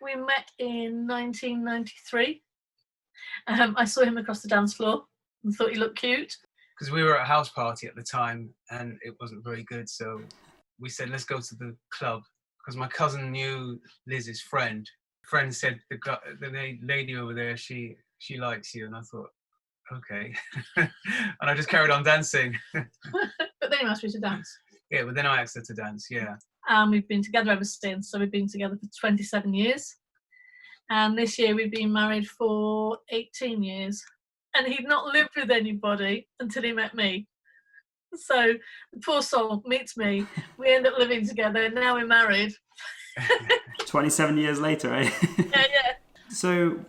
We met in 1993. I saw him across the dance floor and thought he looked cute. Because we were at a house party at the time and it wasn't very good, so we said, let's go to the club. Because my cousin knew Liz's friend. Friend said, the lady over there, she likes you. And I thought, okay. And I just carried on dancing. But then you asked me to dance. Yeah, but then I asked her to dance, yeah. And we've been together ever since. So we've been together for 27 years. And this year we've been married for 18 years. And he'd not lived with anybody until he met me. So the poor soul meets me. We end up living together, and now we're married. 27 years later, eh? Yeah. So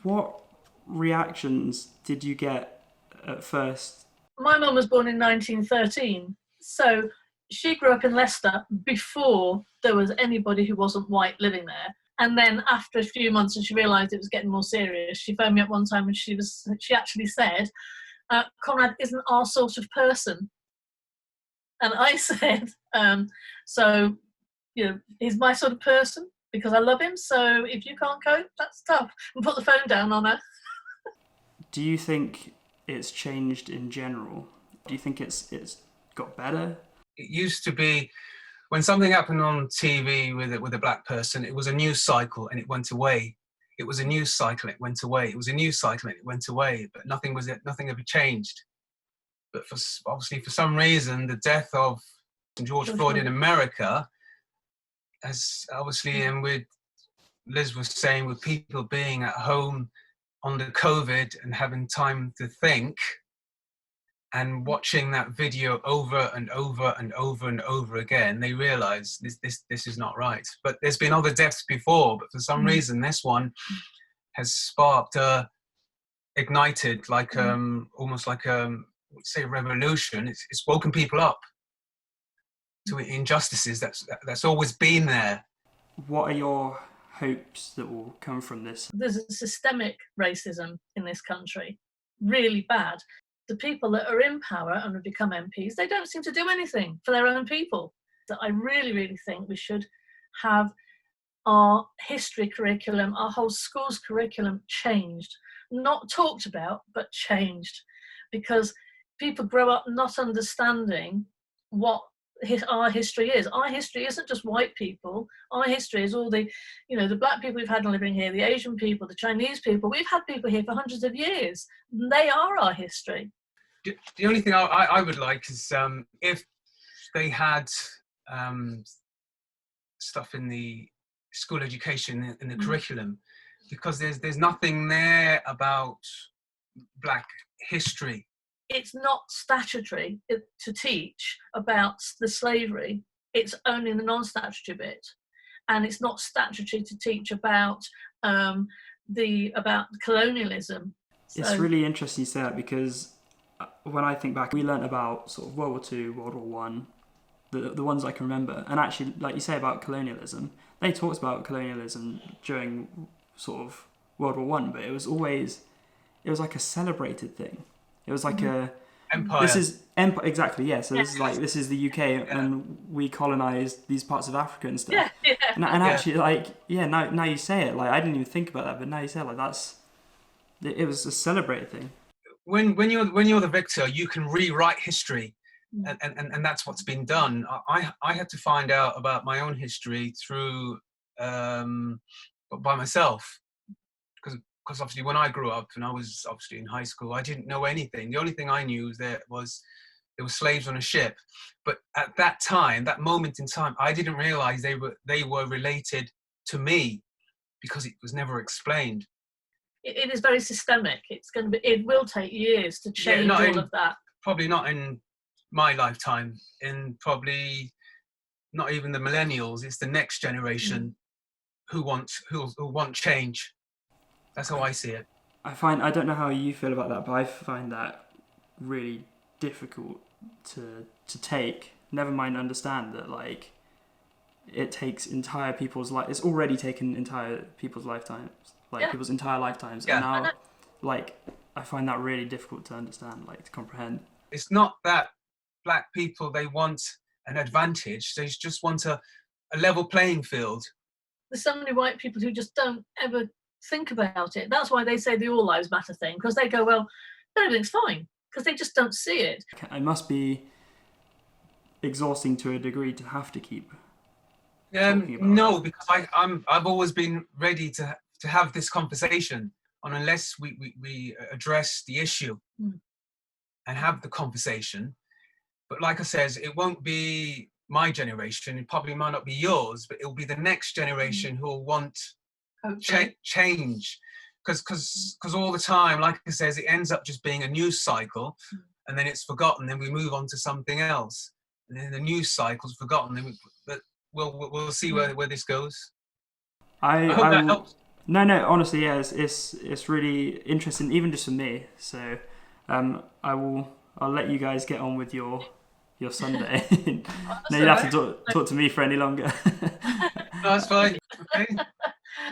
what reactions did you get at first? My mum was born in 1913. So she grew up in Leicester before there was anybody who wasn't white living there. And then after a few months, and she realised it was getting more serious, she phoned me up one time and she actually said, Conrad isn't our sort of person. And I said, so, he's my sort of person because I love him. So if you can't cope, that's tough. And put the phone down on her. Do you think it's changed in general? Do you think it's got better? It used to be, when something happened on TV with a black person, it was a news cycle and it went away. It was a news cycle, it went away. It was a news cycle and it went away. But nothing ever changed. But obviously, for some reason, the death of George Floyd in America has obviously, and with Liz was saying, with people being at home under COVID and having time to think, and watching that video over and over and over and over again, they realise this is not right. But there's been other deaths before, but for some reason this one has sparked, ignited, like almost like say revolution. It's woken people up to injustices that's always been there. What are your hopes that will come from this? There's a systemic racism in this country, really bad. The people that are in power and have become MPs, they don't seem to do anything for their own people. So I really, really think we should have our history curriculum, our whole school's curriculum changed. Not talked about, but changed. Because people grow up not understanding what our history is. Our history isn't just white people. Our history is all the black people we've had living here, the Asian people, the Chinese people. We've had people here for hundreds of years. They are our history. The only thing I would like is if they had stuff in the school education, in the curriculum, because there's nothing there about black history. It's not statutory to teach about the slavery. It's only the non-statutory bit, and it's not statutory to teach about colonialism. It's really interesting you say that, because when I think back, we learnt about sort of World War II, World War One, the ones I can remember, and actually, like you say about colonialism, they talked about colonialism during sort of World War One, but it was like a celebrated thing. It was like a empire. This is empire, exactly. Yeah. So this is the UK, and we colonized these parts of Africa and stuff. Yeah. And actually, now you say it, like I didn't even think about that, but now you say it, like it was a celebrated thing. When you're the victor, you can rewrite history, and that's what's been done. I had to find out about my own history through by myself, because obviously when I grew up and I was obviously in high school, I didn't know anything. The only thing I knew there were slaves on a ship. But at that time, that moment in time, I didn't realize they were related to me, because it was never explained. It is very systemic. It will take years to change all of that. Probably not in my lifetime, and probably not even the millennials. It's the next generation who want change. That's how I see it. I don't know how you feel about that, but I find that really difficult to take. Never mind understand that, like, it takes entire people's life. It's already taken entire people's lifetimes, people's entire lifetimes, and now, like, I find that really difficult to understand, like, to comprehend. It's not that black people, they want an advantage. They just want a level playing field. There's so many white people who just don't ever think about it. That's why they say the all lives matter thing, because they go, well, everything's fine, because they just don't see it. It must be exhausting to a degree to have to keep talking about no, it. because I've always been ready to have this conversation, and unless we address the issue and have the conversation. But like I says, it won't be my generation, it probably might not be yours, but it'll be the next generation who will want change. Because all the time, like I says, it ends up just being a news cycle, and then it's forgotten, then we move on to something else. And then the news cycle's forgotten, but we'll see where this goes. I hope that helps. No, honestly, yeah, it's really interesting, even just for me. So I'll let you guys get on with your Sunday. No, you don't have to talk to me for any longer. No, that's fine. Okay.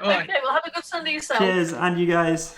All right. Okay, well, have a good Sunday yourself. Cheers, and you guys.